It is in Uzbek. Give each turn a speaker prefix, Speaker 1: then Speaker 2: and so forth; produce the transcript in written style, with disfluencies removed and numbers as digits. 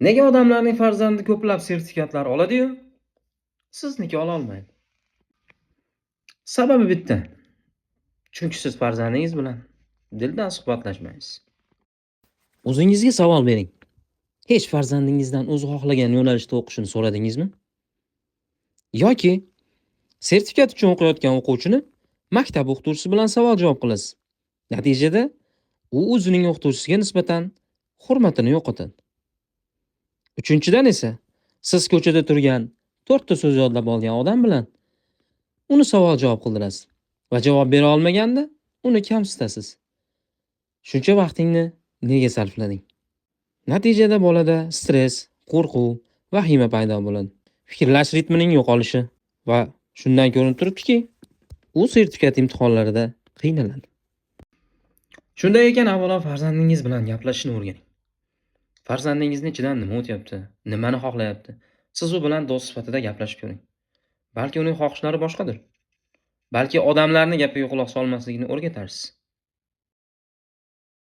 Speaker 1: Nega odamlarning farzandi ko'plab sertifikatlar oladi-yu, sizniki ololmaydi? Sababi bitta. Chunki siz farzandingiz bilan dildan suhbatlashmaysiz. O'zingizga savol bering. Hech farzandingizdan o'zi xohlagan yo'nalishda o'qishini so'radingizmi? Yoki sertifikat uchun o'qiyotgan o'quvchini maktab o'qituvchisi bilan savol-javob qilasiz. Natijada u o'zining o'qituvchisiga nisbatan hurmatini yo'qotadi. Uchinchidan esa siz ko'chada turgan 4 ta so'z yodlab olgan odam bilan uni savol-javob qildirasiz va javob bera olmaganda uni kamsitasiz. Shuncha vaqtingni nega sarflading? Natijada bolada stress, qo'rquv, vahima paydo bo'ladi. Fikrlash ritmining yo'qolishi va shundan ko'rinib turibdiki, u sertifikat imtihonlarida qiynaladi. Shunday ekan, avvalo farzandingiz bilan gaplashishni o'rganing. Farzandingizni ichidan nima o'tyapti, nimani xohlayapti? Siz u bilan do'st sifatida gaplashib ko'ring. Balki uning xohishlari boshqadir. Balki odamlarning gapiga quloq solmasligini o'rgatarsiz.